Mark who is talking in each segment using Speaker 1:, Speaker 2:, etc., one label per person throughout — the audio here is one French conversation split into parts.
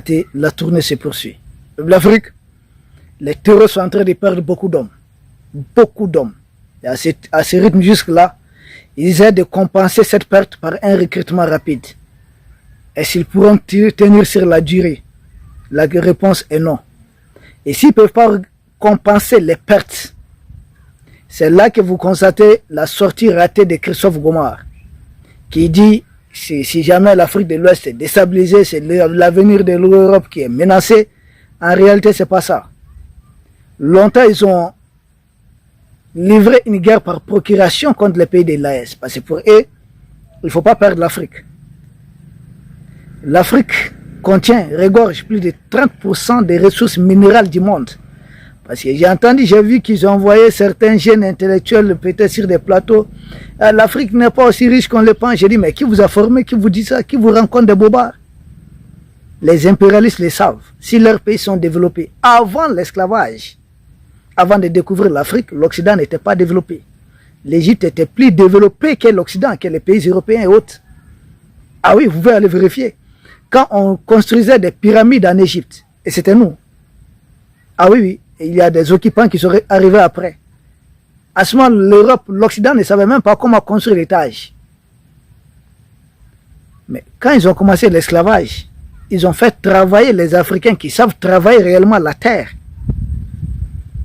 Speaker 1: réalité, la tournée se poursuit. L'Afrique, les terroristes sont en train de perdre beaucoup d'hommes. Beaucoup d'hommes. Et à ce rythme jusque-là, ils essaient de compenser cette perte par un recrutement rapide. Est-ce qu'ils pourront tenir sur la durée? La réponse est non. Et s'ils ne peuvent pas compenser les pertes, c'est là que vous constatez la sortie ratée de Christophe Gomard, qui dit si jamais l'Afrique de l'Ouest est déstabilisée, c'est l'avenir de l'Europe qui est menacé. En réalité, ce n'est pas ça. Longtemps, ils ont livré une guerre par procuration contre les pays de l'AES. Parce que pour eux, il ne faut pas perdre l'Afrique. L'Afrique regorge plus de 30% des ressources minérales du monde. Parce que j'ai vu qu'ils ont envoyé certains jeunes intellectuels peut-être sur des plateaux. L'Afrique n'est pas aussi riche qu'on le pense. J'ai dit, mais qui vous a formé, qui vous dit ça, qui vous rencontre des bobards? Les impérialistes le savent. Si leurs pays sont développés avant l'esclavage, avant de découvrir l'Afrique, l'Occident n'était pas développé. L'Égypte était plus développée que l'Occident, que les pays européens et autres. Ah oui, vous pouvez aller vérifier. Quand on construisait des pyramides en Égypte, et c'était nous. Ah oui, oui. Il y a des occupants qui seraient arrivés après. À ce moment, l'Europe, l'Occident ne savait même pas comment construire l'étage. Mais quand ils ont commencé l'esclavage, ils ont fait travailler les Africains qui savent travailler réellement la terre.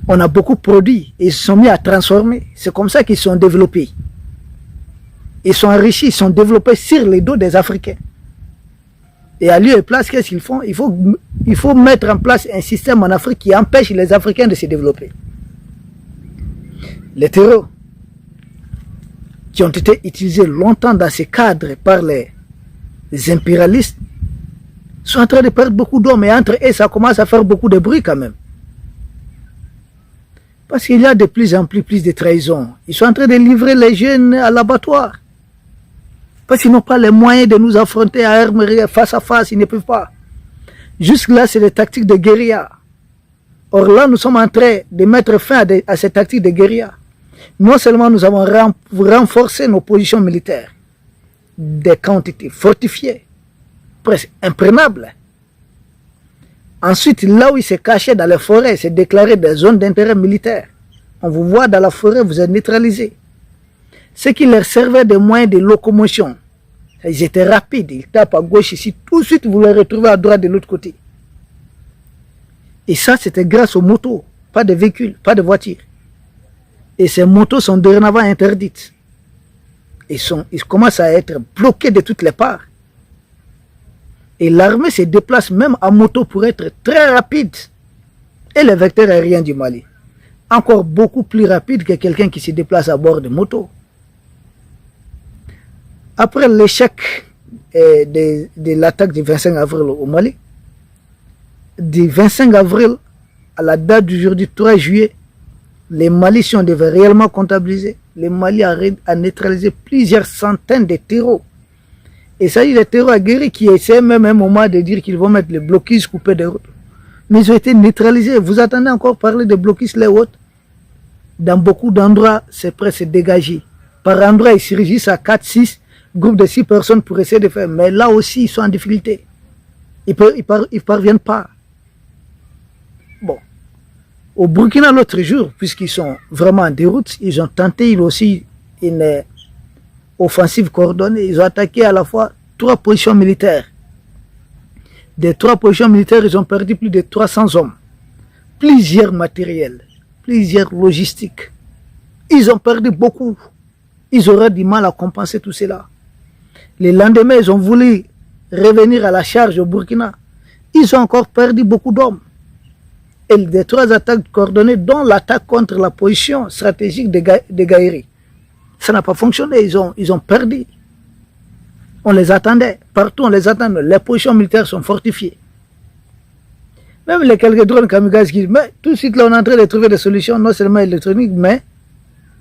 Speaker 1: On a beaucoup produit et ils se sont mis à transformer. C'est comme ça qu'ils sont développés. Ils sont enrichis, ils sont développés sur les dos des Africains. Et à lieu et place, qu'est-ce qu'ils font? Il faut mettre en place un système en Afrique qui empêche les Africains de se développer. Les terreaux qui ont été utilisés longtemps dans ces cadres par les impérialistes sont en train de perdre beaucoup d'hommes. Et entre eux, ça commence à faire beaucoup de bruit quand même. Parce qu'il y a de plus en plus de trahisons. Ils sont en train de livrer les jeunes à l'abattoir. Parce qu'ils n'ont pas les moyens de nous affronter à armes face à face, ils ne peuvent pas. Jusque-là, c'est des tactiques de guérilla. Or là, nous sommes en train de mettre fin à ces tactiques de guérilla. Non seulement nous avons renforcé nos positions militaires, des quantités fortifiées, presque imprenables. Ensuite, là où ils se cachaient dans les forêts, c'est déclaré des zones d'intérêt militaire. On vous voit dans la forêt, vous êtes neutralisés. Ce qui leur servait de moyens de locomotion. Ils étaient rapides, ils tapent à gauche ici, tout de suite vous les retrouvez à droite de l'autre côté. Et ça, c'était grâce aux motos, pas de véhicules, pas de voitures. Et ces motos sont dorénavant interdites. Ils commencent à être bloqués de toutes les parts. Et l'armée se déplace même en moto pour être très rapide. Et les vecteurs aériens du Mali, encore beaucoup plus rapide que quelqu'un qui se déplace à bord de moto. Après l'échec de l'attaque du 25 avril au Mali, du 25 avril à la date d'aujourd'hui, 3 juillet, les Mali, si on devait réellement comptabiliser, les Mali a neutralisé plusieurs centaines de terreaux. Et ça, il y a des terreaux aguerris qui essaient même à un moment de dire qu'ils vont mettre les blocus coupés des routes. Mais ils ont été neutralisés. Vous attendez encore parler de blocus les autres? Dans beaucoup d'endroits, c'est presque dégagé. Par endroits, ils surgissent à 4-6 groupes de 6 personnes pour essayer de faire. Mais là aussi, ils sont en difficulté. Ils ne parviennent pas. Bon. Au Burkina, l'autre jour, puisqu'ils sont vraiment en déroute, ils ont tenté aussi une offensive coordonnée. Ils ont attaqué à la fois 3 positions militaires. Des 3 positions militaires, ils ont perdu plus de 300 hommes. Plusieurs matériels, plusieurs logistiques. Ils ont perdu beaucoup. Ils auraient du mal à compenser tout cela. Le lendemain, ils ont voulu revenir à la charge au Burkina. Ils ont encore perdu beaucoup d'hommes. Et des 3 attaques coordonnées, dont l'attaque contre la position stratégique de Gaïri. Ça n'a pas fonctionné, ils ont perdu. On les attendait, partout on les attendait. Les positions militaires sont fortifiées. Même les quelques drones kamikazes qui disent, mais tout de suite là on est en train de trouver des solutions, non seulement électroniques, mais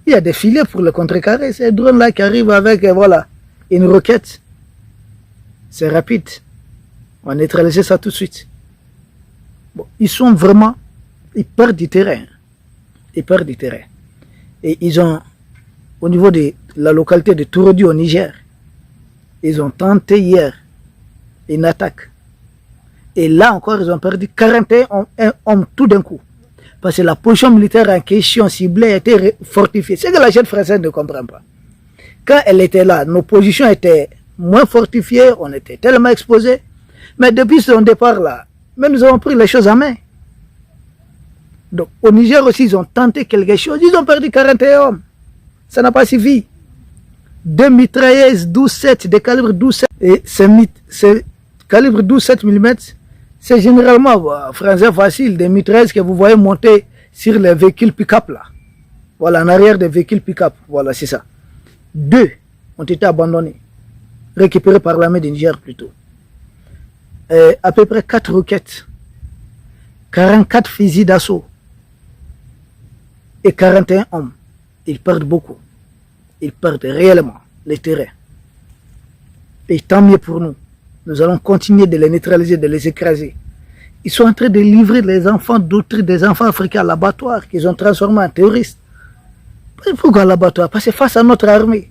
Speaker 1: il y a des filets pour le contrecarrer. Ces drones là qui arrivent avec, voilà, une roquette. C'est rapide. On a neutralisé ça tout de suite. Bon, ils sont vraiment, ils perdent du terrain. Ils perdent du terrain. Et ils ont, au niveau de la localité de Tourodi au Niger, ils ont tenté hier une attaque. Et là encore, ils ont perdu 41 hommes tout d'un coup. Parce que la position militaire en question ciblée était fortifiée. C'est que la jeune française ne comprend pas. Quand elle était là, nos positions étaient moins fortifiées, on était tellement exposés. Mais depuis son départ là, mais nous avons pris les choses en main. Donc au Niger aussi, ils ont tenté quelque chose. Ils ont perdu 41 hommes. Ça n'a pas suffi. 2 mitrailleuses 12-7, des calibres 12-7. Et ces calibres 12-7 mm, c'est généralement, français facile, des mitrailleuses que vous voyez monter sur les véhicules pick-up là. Voilà, en arrière des véhicules pick-up. Voilà, c'est ça. 2 ont été abandonnés, récupérés par l'armée du Niger plutôt. À peu près 4 roquettes, 44 fusils d'assaut et 41 hommes. Ils perdent beaucoup. Ils perdent réellement les terrains. Et tant mieux pour nous. Nous allons continuer de les neutraliser, de les écraser. Ils sont en train de livrer les enfants d'autres, des enfants africains à l'abattoir qu'ils ont transformés en terroristes. Pourquoi à l'abattoir? Parce que face à notre armée,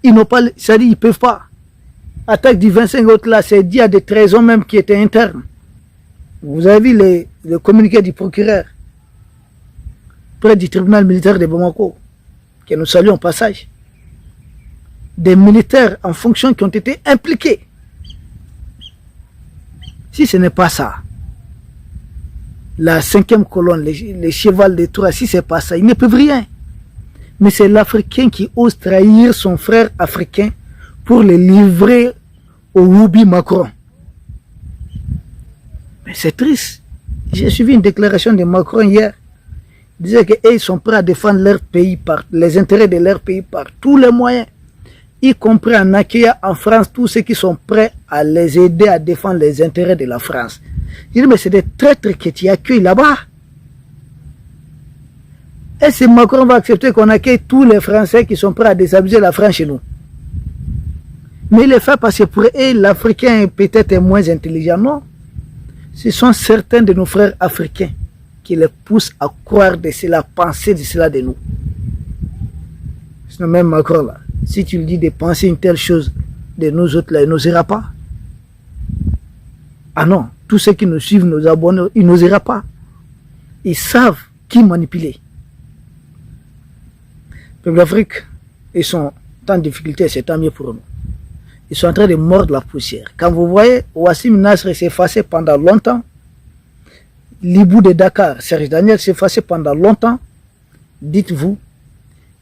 Speaker 1: ils n'ont pas, c'est-à-dire ils ne peuvent pas. Attaque du 25 août là, c'est dit à des trahisons même qui étaient internes. Vous avez vu le communiqué du procureur près du tribunal militaire de Bamako, que nous saluons au passage. Des militaires en fonction qui ont été impliqués. Si ce n'est pas ça, la 5e colonne, les chevals de Troie, si ce n'est pas ça, ils ne peuvent rien. Mais c'est l'Africain qui ose trahir son frère africain pour le livrer au Woubi Macron. Mais c'est triste. J'ai suivi une déclaration de Macron hier. Il disait qu'ils sont prêts à défendre leur pays, les intérêts de leur pays par tous les moyens, y compris en accueillant en France tous ceux qui sont prêts à les aider à défendre les intérêts de la France. Je dis, mais c'est des traîtres que tu accueilles là-bas. Est-ce que Macron va accepter qu'on accueille tous les Français qui sont prêts à désabusé la France chez nous? Mais il le fait parce que pour eux, l'Africain peut-être est moins intelligent. Non. Ce sont certains de nos frères africains qui les poussent à croire de cela, penser de cela de nous. Sinon même Macron là, si tu lui dis de penser une telle chose de nous autres là, il n'osera pas. Ah non, tous ceux qui nous suivent, nos abonnés, ils n'osera pas. Ils savent qui manipuler. Le peuple d'Afrique, ils sont en difficulté, c'est tant mieux pour nous. Ils sont en train de mordre la poussière. Quand vous voyez Wassim Nasr s'est effacé pendant longtemps, l'Ibou de Dakar, Serge Daniel s'est effacé pendant longtemps, dites-vous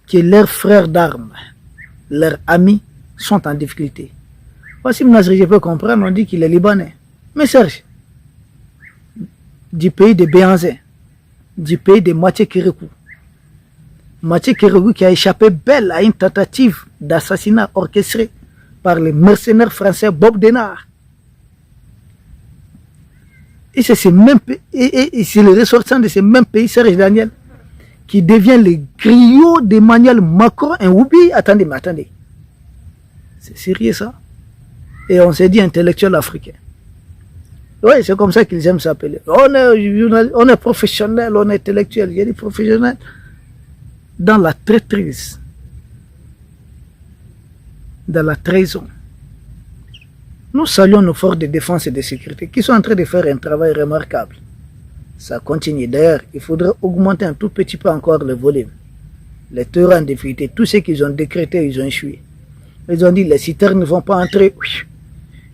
Speaker 1: que leurs frères d'armes, leurs amis sont en difficulté. Wassim Nasr, je peux comprendre, on dit qu'il est libanais. Mais Serge, du pays de Béhanzin, du pays de Mathieu Kérékou, Mathieu Kérékou qui a échappé belle à une tentative d'assassinat orchestrée par les mercenaires français Bob Denard. Et c'est le ressortissant de ces mêmes pays, Serge Daniel, qui devient le griot d'Emmanuel Macron et Woubi. Attendez, mais attendez. C'est sérieux ça? Et on s'est dit intellectuel africain. Oui, c'est comme ça qu'ils aiment s'appeler. On est professionnel, on est intellectuel. Il y a des professionnels dans la traîtrise, dans la trahison. Nous saluons nos forces de défense et de sécurité qui sont en train de faire un travail remarquable. Ça continue. D'ailleurs, il faudrait augmenter un tout petit peu encore le volume. Les terrains en difficulté, tout ce qu'ils ont décrété, ils ont échoué. Ils ont dit les citernes ne vont pas entrer.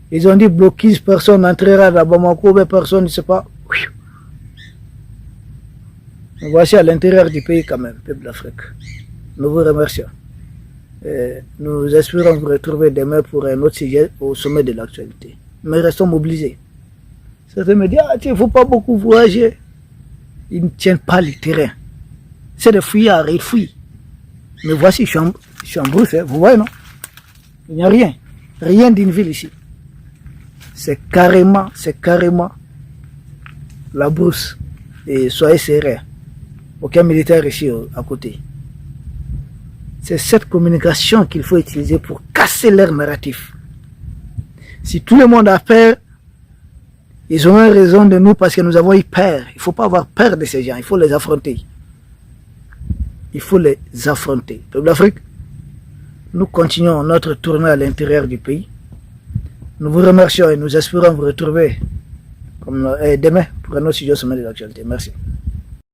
Speaker 1: Ils ont dit blocus, personne n'entrera à Bamako, mais personne ne sait pas. Nous voici à l'intérieur du pays quand même, peuple d'Afrique. Nous vous remercions. Nous espérons vous retrouver demain pour un autre sujet au sommet de l'actualité. Mais restons mobilisés. Certains me disent, il ne faut pas beaucoup voyager. Ils ne tiennent pas le terrain. C'est des fuyards, ils fuient. Mais voici, je suis en brousse, vous voyez, non? Il n'y a rien. Rien d'une ville ici. C'est carrément la brousse. Et soyez sérieux. Aucun militaire ici à côté. C'est cette communication qu'il faut utiliser pour casser leur narratif. Si tout le monde a peur, ils ont raison de nous parce que nous avons eu peur. Il ne faut pas avoir peur de ces gens, il faut les affronter. Il faut les affronter. Peuple d'Afrique, nous continuons notre tournée à l'intérieur du pays. Nous vous remercions et nous espérons vous retrouver demain pour un autre sujet au sommet de l'actualité. Merci.